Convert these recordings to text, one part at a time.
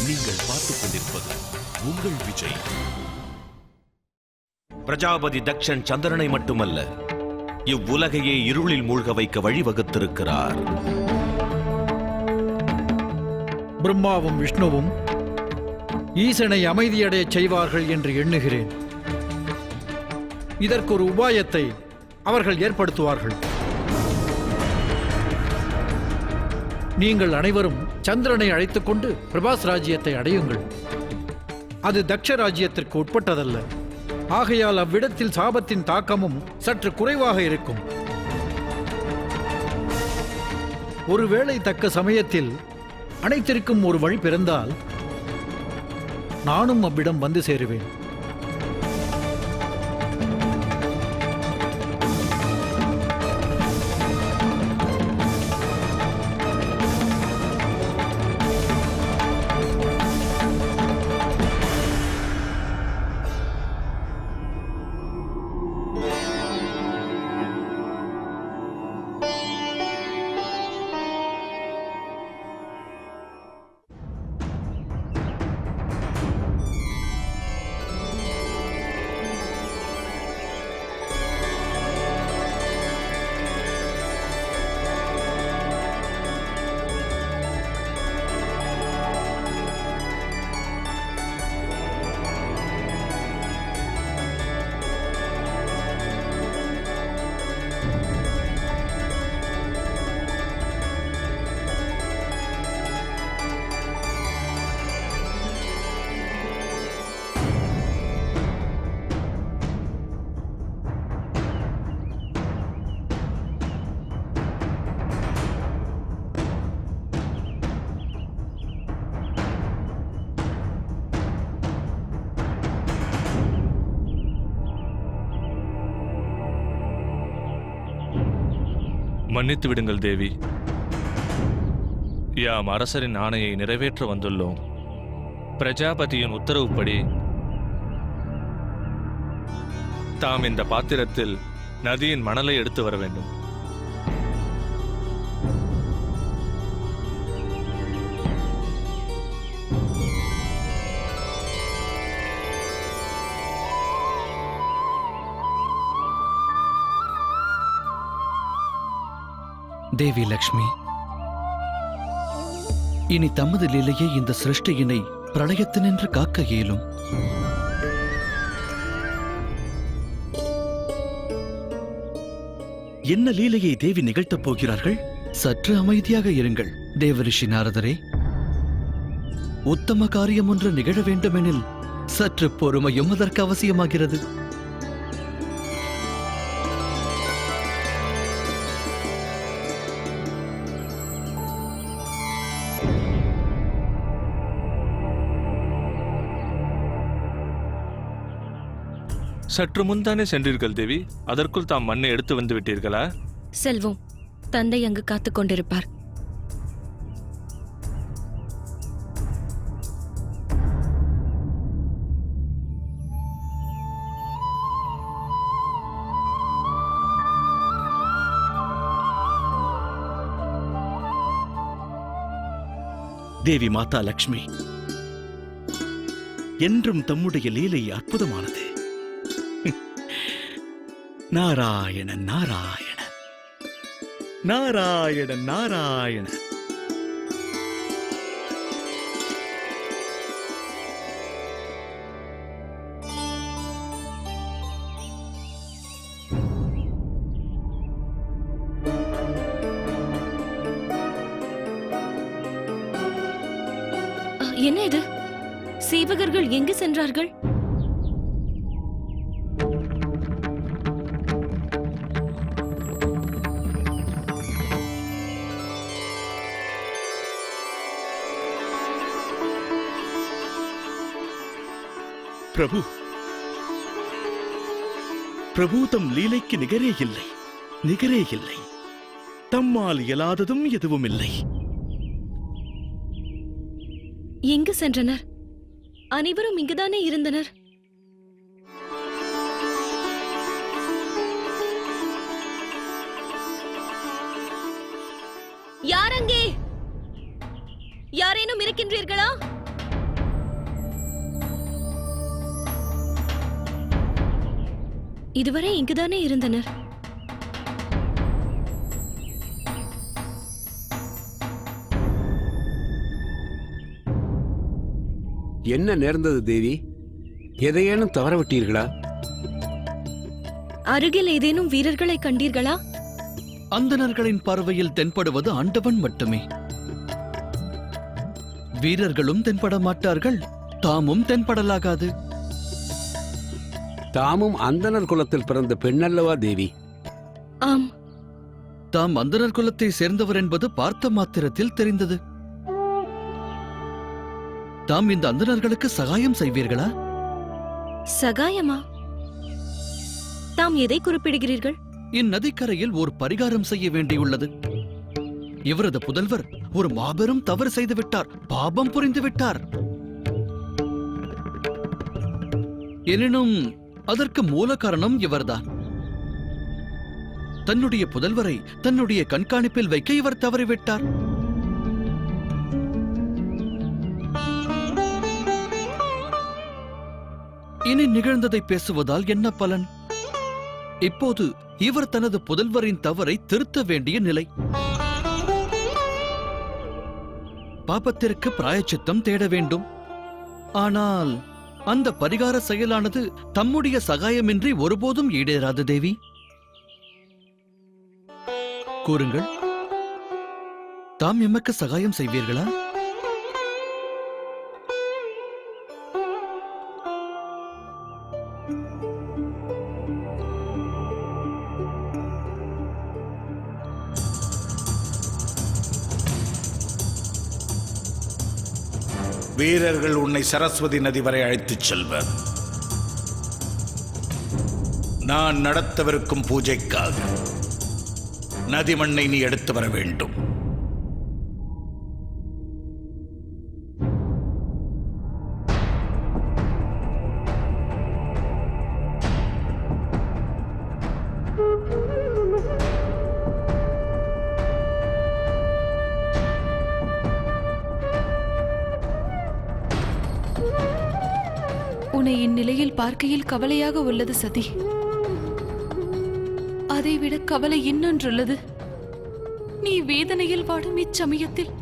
நீங்கள் பார்த்துக் கொண்டிருப்பது உங்கள் விஜய். பிரஜாபதி தக்ஷன் சந்திரனை மட்டுமல்ல, இவ்வுலகையே இருளில் மூழ்க வைக்க வழிவகுத்திருக்கிறார். பிரம்மாவும் விஷ்ணுவும் ஈசனை அமைதியடையச் செய்வார்கள் என்று எண்ணுகிறேன். இதற்கு ஒரு உபாயத்தை அவர்கள் ஏற்படுத்துவார்கள். நீங்கள் அனைவரும் சந்திரனை அழைத்துக் கொண்டு பிரபாஸ் ராஜ்யத்தை அடையுங்கள். அது தக்ஷ ராஜ்யத்திற்கு உட்பட்டதல்ல. ஆகையால் அவ்விடத்தில் சாபத்தின் தாக்கமும் சற்று குறைவாக இருக்கும். ஒருவேளை தக்க சமயத்தில் அனைத்திற்கும் ஒரு வழி பிறந்தால் நானும் அவ்விடம் வந்து சேருவேன். மன்னித்து விடுங்கள் தேவி. யாம் அரசரின் ஆணையை நிறைவேற்ற வந்துள்ளோம். பிரஜாபதியின் உத்தரவுப்படி தாம் இந்த பாத்திரத்தில் நதியின் மணலை எடுத்து வர வேண்டும். தேவி லக்ஷ்மி, இனி தமது லீலையை இந்த சிருஷ்டியினை பிரளயத்தினின்று காக்க இயலும். என்ன லீலையை தேவி நிகழ்த்தப் போகிறார்கள்? சற்று அமைதியாக இருங்கள் தேவரிஷி நாரதரே. உத்தம காரியம் ஒன்று நிகழ வேண்டுமெனில் சற்று பொறுமையும் அதற்கு அவசியமாகிறது. சற்று முன்தானே சென்றீர்கள் தேவி. அதற்குள் தாம் மண்ணை எடுத்து வந்து விட்டீர்களா? செல்வோம், தந்தை அங்கு காத்துக் கொண்டிருப்பார். தேவி மாதா லக்ஷ்மி, என்றும் தம்முடைய லீலை அற்புதமானது. நாராயண நாராயண நாராயண நாராயண. என்ன இது? சேவகர்கள் எங்கு சென்றார்கள்? பிரபு, பிரபு தம் லீலைக்கு நிகரே இல்லை, நிகரே இல்லை. தம்மால் இயலாததும் எதுவும் இல்லை. எங்கு சென்றனர்? அனைவரும் இங்குதானே இருந்தனர். யாரங்கே? யாரேனும் இருக்கின்றீர்களா? இதுவரை இங்குதானே இருந்தனர். என்ன நேர்ந்தது தேவி? எதையேனும் தவறவிட்டீர்களா? அருகில் ஏதேனும் வீரர்களை கண்டீர்களா? அந்தணர்களின் பார்வையில் தென்படுவது ஆண்டவன் மட்டுமே. வீரர்களும் தென்பட மாட்டார்கள், தாமும் தென்படலாகாது. தாமும் அந்தணர் குலத்தில் பிறந்த பெண்ணல்லவா தேவி? ஆம். தாம் அந்தணர் குலத்தை சேர்ந்தவர் என்பது பார்த்த மாத்திரத்தில் தெரிந்தது. தாம் இந்த அந்தணர்களுக்கு சகாயம் செய்வீர்களா? சகாயமா? தாம் எதை குறிப்பிடுகிறீர்கள்? இந்நதிக்கரையில் ஒரு பரிகாரம் செய்ய வேண்டியுள்ளது. இவரது புதல்வர் ஒரு மாபெரும் தவறு செய்து விட்டார், பாபம் புரிந்து விட்டார். எனினும் அதற்கு மூல காரணம் இவர்தான். தன்னுடைய புதல்வரை தன்னுடைய கண்காணிப்பில் வைக்க இவர் தவறிவிட்டார். இனி நிகழ்ந்ததை பேசுவதால் என்ன பலன்? இப்போது இவர் தனது புதல்வரின் தவறை திருத்த வேண்டிய நிலை. பாபத்திற்கு பிராயச்சித்தம் தேட வேண்டும். ஆனால் அந்த பரிகார செயலானது தம்முடைய சகாயமின்றி ஒருபோதும் ஈடேறாது தேவி. கூறுங்கள், தாம் எமக்கு சகாயம் செய்வீர்களா? வீரர்கள் உன்னை சரஸ்வதி நதி வரை அழைத்துச் செல்வர். நான் நடத்தவிருக்கும் பூஜைக்காக நதி மண்ணை நீ எடுத்து வர வேண்டும். உன்னை இந்நிலையில் பார்க்கையில் கவலையாக உள்ளது சதி. அதைவிட கவலை இன்னொன்றுள்ளது. நீ வேதனையில் வாடும் இச்சமயத்தில்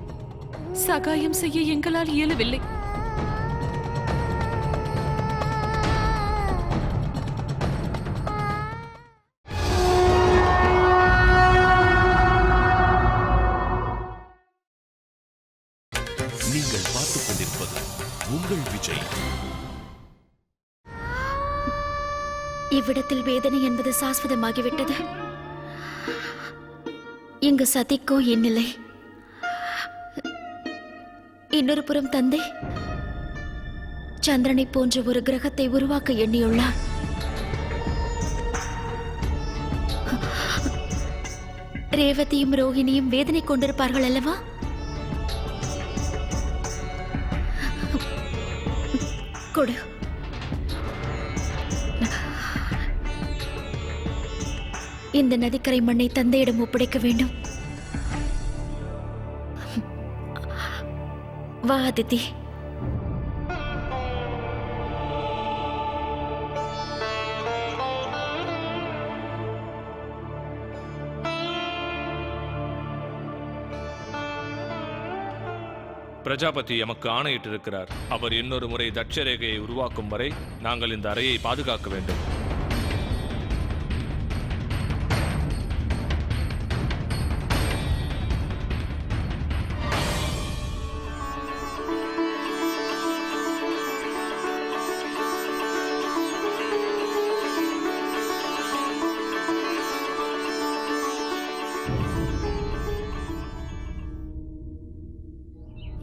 சகாயம் செய்ய எங்களால் இயலவில்லை. நீங்கள் பார்த்துக் கொண்டிருப்பது உங்கள் விஜய். இவ்விடத்தில் வேதனை என்பது சாஸ்வதமாகிவிட்டது. இங்கு சதிக்கோ என்னில்லை. இன்னொரு புறம் தந்தை சந்திரனை போன்ற ஒரு கிரகத்தை உருவாக்க எண்ணியுள்ளார். ரேவதியும் ரோஹிணியும் வேதனை கொண்டிருப்பார்கள் அல்லவா? கொடு. இந்த நதிக்கரை மண்ணை தந்தையிடம் ஒப்படைக்க வேண்டும். வா அதித்தி. பிரஜாபதி எமக்கு ஆணையிட்டிருக்கிறார். அவர் இன்னொரு முறை தட்சரேகையை உருவாக்கும் வரை நாங்கள் இந்த அறையை பாதுகாக்க வேண்டும்.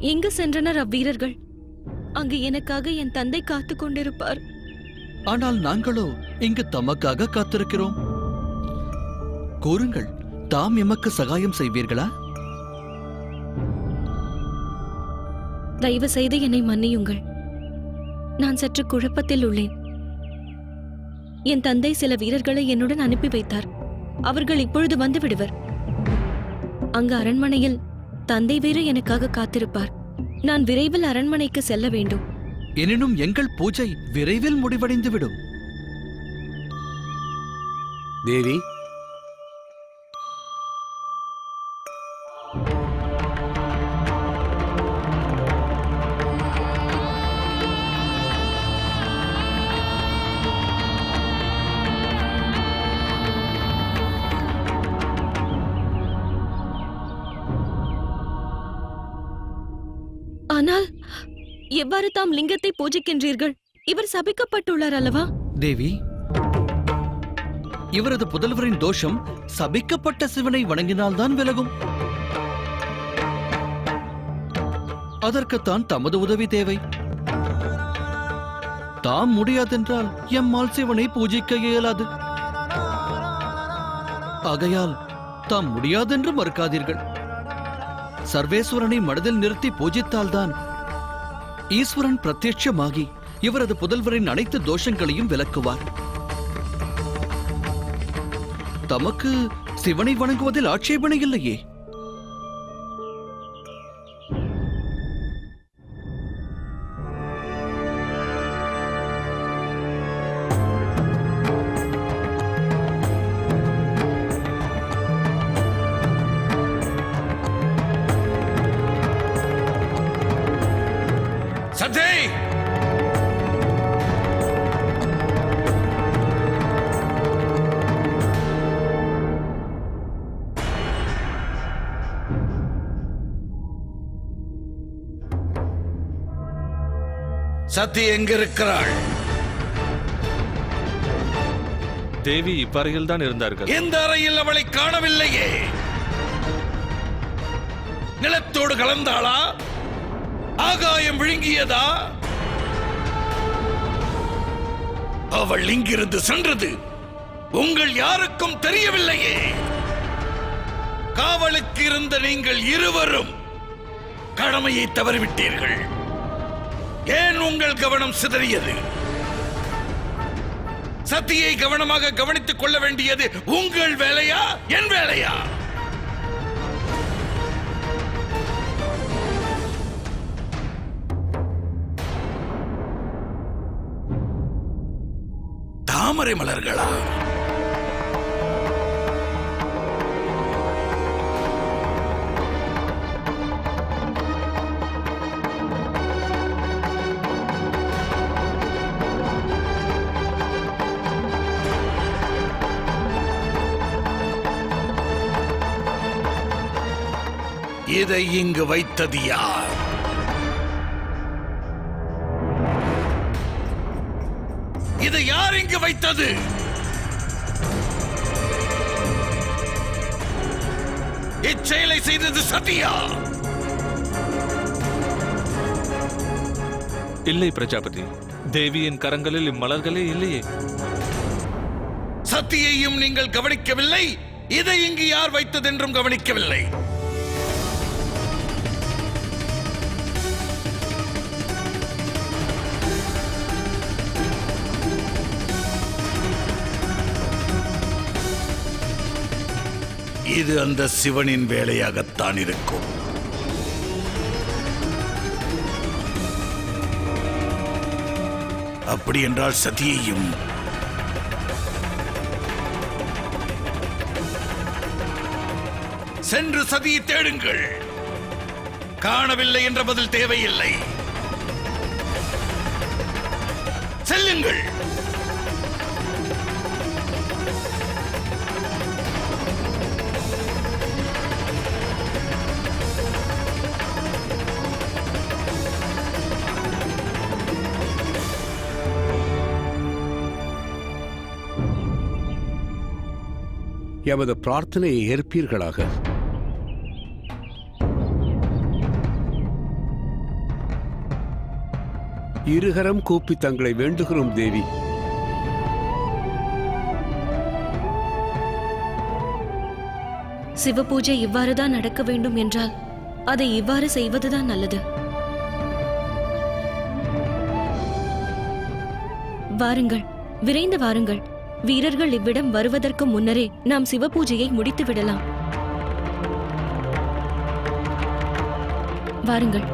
எங்கு சென்றனர் அவ்வீரர்கள்? அங்கு எனக்காக என் தந்தை காத்துக் கொண்டிருப்பார். ஆனால் நாங்களோ இங்கு தமக்காக காத்திருக்கிறோம். கூறுங்கள், தாம் எமக்கு சகாயம் செய்வீர்களா? தயவு செய்து என்னை மன்னியுங்கள். நான் சற்று குழப்பத்தில் உள்ளேன். என் தந்தை சில வீரர்களை என்னுடன் அனுப்பி வைத்தார். அவர்கள் இப்பொழுது வந்து விடுவர். அங்கு அரண்மனையில் தந்தை வேறு எனக்காக காத்திருப்பார். நான் விரைவில் அரண்மனைக்கு செல்ல வேண்டும். எனினும் எங்கள் பூஜை விரைவில் முடிவடைந்துவிடும். தேவி, ஆனால் எவ்வாறு தாம் லிங்கத்தை பூஜிக்கின்றீர்கள்? இவர் சபிக்கப்பட்டுள்ளார் அல்லவா? தேவி, இவரது புதல்வரின் தோஷம் சபிக்கப்பட்ட சிவனை வணங்கினால்தான் விலகும். அதற்குத்தான் தமது உதவி தேவை. தாம் முடியாதென்றால் எம்மால் சிவனை பூஜிக்க இயலாது. ஆகையால் தாம் முடியாதென்று மறுக்காதீர்கள். சர்வேஸ்வரனை மனதில் நிறுத்தி பூஜித்தால்தான் ஈஸ்வரன் பிரத்யட்சமாகி இவரது புதல்வரின் அனைத்து தோஷங்களையும் விலக்குவார். தமக்கு சிவனை வணங்குவதில் ஆட்சேபனை இல்லையே. சத்தி! சத்தி எங்கிருக்கிறாள்? தேவி இவ்வறையில் தான் இருந்தார்கள். இந்த அறையில் அவளை காணவில்லையே. நிலத்தோடு கலந்தாளா? ஆகாயம் விழுங்கியதா? அவள் இங்கிருந்து சென்றது உங்கள் யாருக்கும் தெரியவில்லையே. காவலுக்கு இருந்த நீங்கள் இருவரும் கடமையை தவறிவிட்டீர்கள். ஏன் உங்கள் கவனம் சிதறியது? சத்தியை கவனமாக கவனித்துக் கொள்ள வேண்டியது உங்கள் வேலையா, என் வேலையா? தாமரை மலர்களா? இதை இங்கு வைத்தது யார்? இதை யார் இங்கு வைத்தது? இச்செயலை செய்தது சதியா? இல்லை பிரஜாபதி, தேவியின் கரங்களில் இம்மலர்களே இல்லையே. சத்தியையும் நீங்கள் கவனிக்கவில்லை, இதை இங்கு யார் வைத்ததென்றும் கவனிக்கவில்லை. இது அந்த சிவனின் வேலையாகத்தான் இருக்கும். அப்படி என்றால் சதியையும் சென்று சதியை தேடுங்கள். காணவில்லை என்ற பதில் தேவையில்லை. செல்லுங்கள். எமது பிரார்த்தனையை ஏற்பீர்களாக. இருகரம் கூப்பி தங்களை வேண்டுகிறோம் தேவி. சிவ பூஜை இவ்வாறுதான் நடக்க வேண்டும் என்றால் அதை இவ்வாறு செய்வதுதான் நல்லது. வாருங்கள், விரைந்து வாருங்கள். வீரர்கள் இவ்விடம் வருவதற்கு முன்னரே நாம் சிவ பூஜையை முடித்து விடலாம். வாருங்கள்.